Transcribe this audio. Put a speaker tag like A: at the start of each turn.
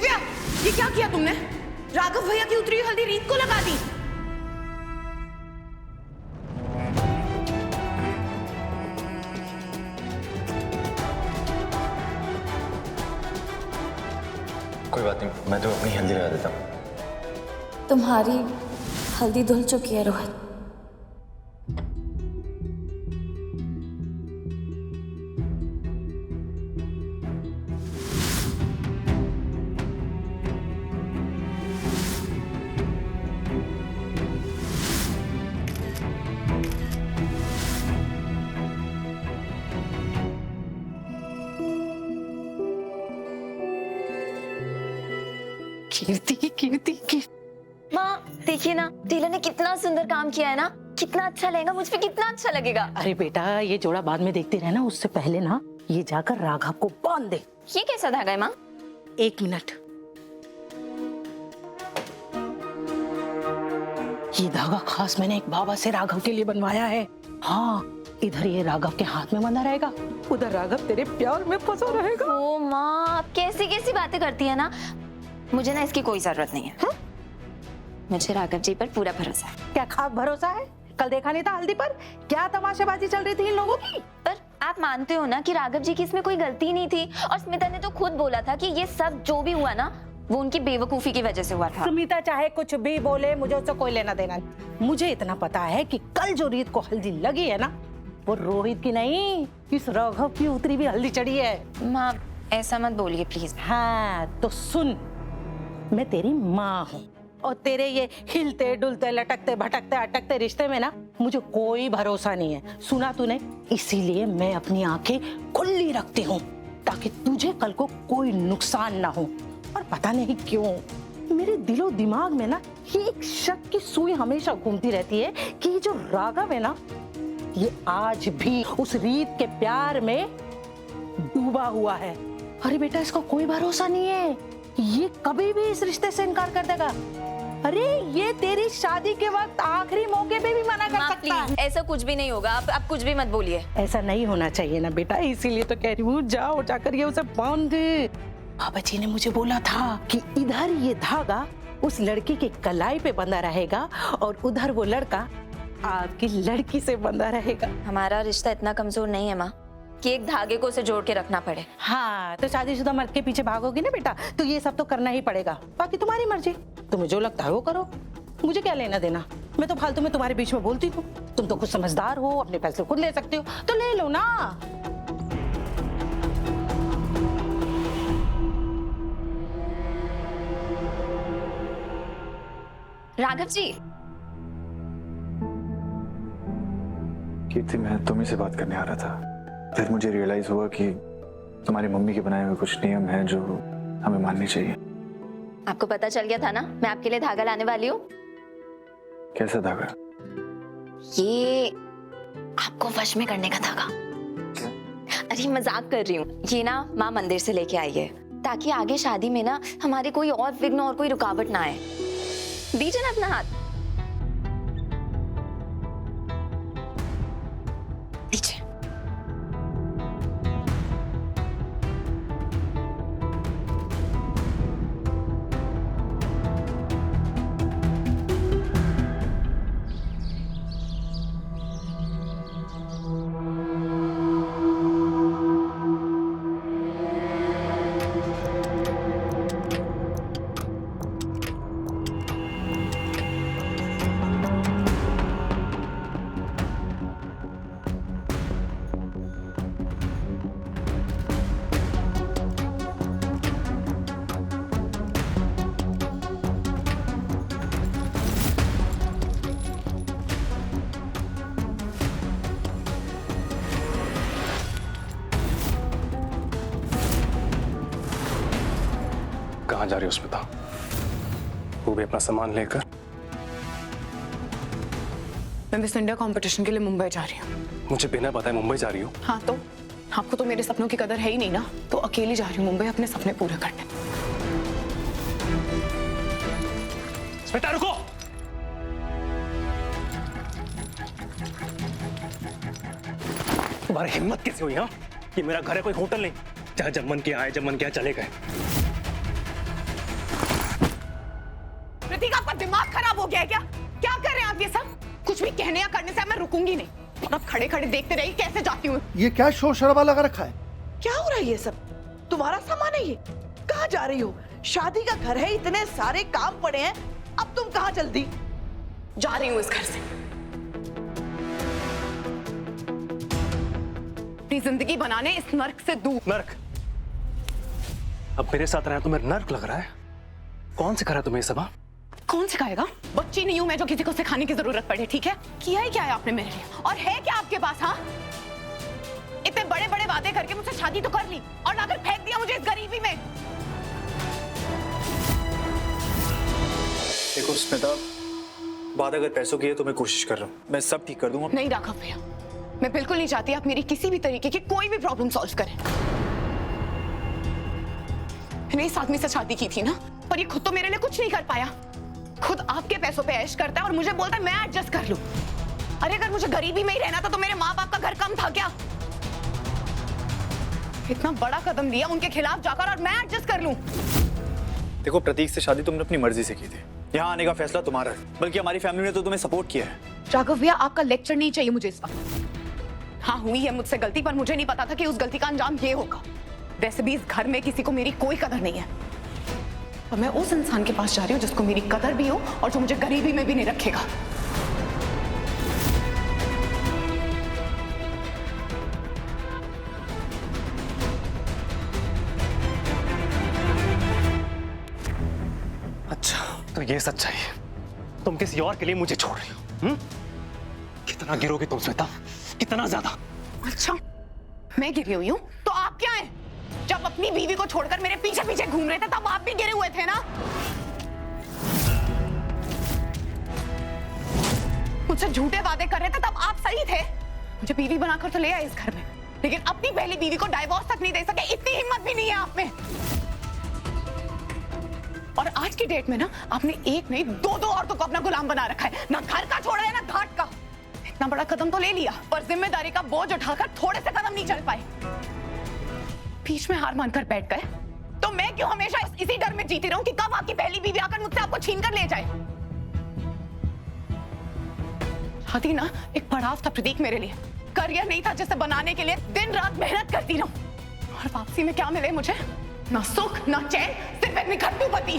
A: दिव्या, ये क्या किया तुमने? राघव भैया की उतरी हुई हल्दी रीत को लगा दी।
B: कोई बात नहीं, मैं तो अपनी हल्दी लगा देता हूँ।
C: तुम्हारी हल्दी धुल चुकी है रोहित।
A: कीर्ति।
D: माँ देखिए ना, टेलर ने कितना सुंदर काम किया है ना, कितना अच्छा लगेगा, मुझ पे कितना अच्छा लगेगा।
E: अरे बेटा, ये जोड़ा बाद में देखते रहना, उससे पहले ना ये जाकर राघव को बांध दे।
D: ये कैसा धागा है माँ?
E: 1 मिनट। ये धागा खास मैंने एक बाबा से राघव के लिए बनवाया है। हाँ, इधर ये राघव के हाथ में बंधा रहेगा, उधर राघव तेरे प्यार में फंसा रहेगा।
D: ओ माँ, आप कैसी कैसी बातें करती है ना, मुझे ना इसकी कोई जरूरत नहीं है। हा? मुझे राघव जी पर पूरा भरोसा है।
E: क्या खाक भरोसा है? कल देखा नहीं था हल्दी पर क्या तमाशाबाजी चल रही थी इन लोगों की?
D: पर आप मानते हो ना कि राघव जी की इसमें कोई गलती नहीं थी, और स्मिता ने तो खुद बोला था कि ये सब जो भी हुआ ना, वो उनकी बेवकूफी की वजह से हुआ था।
E: स्मिता चाहे कुछ भी बोले, मुझे उससे कोई लेना देना नहीं। मुझे इतना पता है कि कल जो रीत को हल्दी लगी है ना, वो रोहित की नहीं, इस राघव की उतरी भी हल्दी चढ़ी है।
D: माँ ऐसा मत बोलिए प्लीज।
E: हाँ तो सुन, मैं तेरी माँ हूँ और तेरे ये हिलते डुलते लटकते भटकते अटकते रिश्ते में ना मुझे कोई भरोसा नहीं है। सुना तूने? इसीलिए मैं अपनी आंखें खुली रखती हूँ ताकि तुझे कल को कोई नुकसान ना हो। और पता नहीं क्यों मेरे दिलो दिमाग में ना ये एक शक की सुई हमेशा घूमती रहती है कि ये जो राघव है ना, ये आज भी उस रीत के प्यार में डूबा हुआ है। अरे बेटा, इसका कोई भरोसा नहीं है, ये कभी भी इस रिश्ते से इनकार कर देगा। अरे ये तेरी शादी के वक्त आखिरी मौके पे भी मना कर सकता है।
D: ऐसा कुछ भी नहीं होगा, आप कुछ भी मत बोलिए।
E: ऐसा नहीं होना चाहिए ना बेटा, इसीलिए तो कह रही हूँ, जाओ जाकर ये उसे बांध दे। बाबा जी ने मुझे बोला था कि इधर ये धागा उस लड़की के कलाई पे बंधा रहेगा और उधर वो लड़का आपकी लड़की से बंधा रहेगा।
D: हमारा रिश्ता इतना कमजोर नहीं है माँ कि एक धागे को उसे जोड़ के रखना पड़े।
E: हाँ तो शादीशुदा मर्द के पीछे भागोगी ना बेटा, तो ये सब तो करना ही पड़ेगा। बाकी तुम्हारी मर्जी, तुम्हें जो लगता है वो करो, मुझे क्या लेना देना। मैं तो फालतू में तुम्हारे बीच में बोलती हूँ। तुम तो खुद समझदार हो, अपने फैसले खुद ले सकते हो, तो ले लो ना।
D: राघव जी।
B: कीर्ति, मैं तुम्ही से बात करने आ रहा था, फिर मुझे रियलाइज हुआ कि तुम्हारी मम्मी के बनाए हुए कुछ नियम हैं जो हमें मानने चाहिए।
D: आपको पता चल गया था ना, मैं आपके लिए धागा लाने वाली हूँ।
B: कैसा धागा?
D: ये आपको वश में करने का धागा। अरे मजाक कर रही हूँ, ये ना माँ मंदिर से लेके आई है ताकि आगे शादी में ना हमारे कोई और विघ्न और कोई रुकावट ना आए। दीजिए ना अपना हाथ, दीजिए।
F: कहाँ जा रही हो स्मिता? वो भी अपना सामान लेकर?
A: मैं मिस इंडिया कंपटीशन के लिए मुंबई जा रही हूँ।
F: मुझे बिना बताए मुंबई जा रही हो?
A: हाँ तो आपको तो मेरे सपनों की कदर है ही नहीं ना, तो अकेली जा रही हूँ मुंबई अपने सपने पूरे करने।
F: स्मिता रुको! तुम्हारी हिम्मत कैसे हुई? हाँ, ये मेरा घर है, कोई होटल नहीं। जहाँ जब मन किया आए, जब मन किया चले गए।
A: प्रतीक आपका दिमाग खराब हो गया है क्या? क्या कर रहे हैं आप ये सब? कुछ भी कहने या करने से मैं रुकूंगी नहीं। और अब खड़े खड़े देखते रहिए कैसे जाती हूँ।
G: ये क्या शोर शराबा लगा रखा है?
H: क्या हो रहा है ये सब? तुम्हारा सामान है ये? कहाँ जा रही हो? शादी का घर है, इतने सारे काम पड़े हैं, अब तुम कहाँ जल्दी?
A: जा रही हूँ इस घर से। अपनी जिंदगी बनाने इस नर्क से दूर।
F: नर्क? अब मेरे साथ रहना तुम्हें नर्क लग रहा है? कौन सिखा तुम्हें ये सब? हाँ?
A: कौन सिखाएगा? बच्ची नहीं हूं मैं जो किसी को सिखाने की जरूरत पड़े, ठीक है? किया ही क्या है आपने मेरे लिए? और है क्या आपके पास? हाँ, इतने बड़े बड़े वादे करके मुझसे शादी तो कर ली और लाकर फेंक दिया मुझे इस गरीबी में।
B: देखो स्मिता, बात अगर पैसों की है तो मैं कोशिश कर रहा हूँ, मैं सब ठीक कर दूंगा।
A: नहीं राघव भैया, मैं बिल्कुल नहीं चाहती आप मेरी किसी भी तरीके की कोई भी प्रॉब्लम सॉल्व करें। मैंने इस आदमी से शादी की थी ना, पर ये खुद तो मेरे लिए कुछ नहीं कर पाया। खुद आपके पैसों पे ऐश करता है और मुझे बोलता है मैं एडजस्ट कर लूं। अरे अगर मुझे गरीबी में ही रहना था तो मेरे माँ बाप का घर कम था क्या? इतना बड़ा कदम लिया उनके खिलाफ जाकर और मैं एडजस्ट कर लूं।
B: देखो प्रतीक से शादी तुमने अपनी मर्जी से की थी, यहाँ आने का फैसला तुम्हारा है, बल्कि हमारी फैमिली ने तो तुम्हें सपोर्ट किया है।
A: राघव भैया, आपका लेक्चर नहीं चाहिए मुझे इस वक्त। हाँ, हुई है मुझसे गलती, पर मुझे नहीं पता था कि उस गलती का अंजाम ये होगा। वैसे भी इस घर में किसी को मेरी कोई कदर नहीं है, और मैं उस इंसान के पास जा रही हूँ जिसको मेरी कदर भी हो और जो मुझे गरीबी में भी नहीं रखेगा।
F: अच्छा, तो ये सच्चाई है? तुम किसी और के लिए मुझे छोड़ रही हो? कितना गिरोगी तुम श्वेता? कितना ज्यादा?
A: अच्छा, मैं गिरी हुई हूँ तो आप क्या हैं? जब अपनी बीवी को छोड़कर मेरे पीछे पीछे घूम रहे थे तब आप भी गिरे हुए थे ना? मुझसे झूठे वादे कर रहे थे तब आप सही थे। मुझे बीवी बनाकर तो ले आए इस घर में, लेकिन अपनी पहली बीवी को डाइवोर्स तक नहीं दे सके, इतनी हिम्मत भी नहीं है आप में। और आज की डेट में ना आपने एक नहीं दो औरतों को अपना गुलाम बना रखा है, ना घर का छोड़ा है ना घाट का। इतना बड़ा कदम तो ले लिया, पर जिम्मेदारी का बोझ उठाकर थोड़े से कदम नहीं चल पाए। बीच में हार मानकर बैठ गए, तो मैं क्यों हमेशा इसी डर में जीती रहूं कि कब आपकी पहली बीवी आकर मुझसे आपको छीन कर ले जाए। शादी ना एक पड़ाव था प्रतीक मेरे लिए, करियर नहीं था जिसे बनाने के लिए दिन रात मेहनत करती रहूं। और वापसी में क्या मिले मुझे? ना सुख ना चैन, सिर्फ एक निखट्टू पति।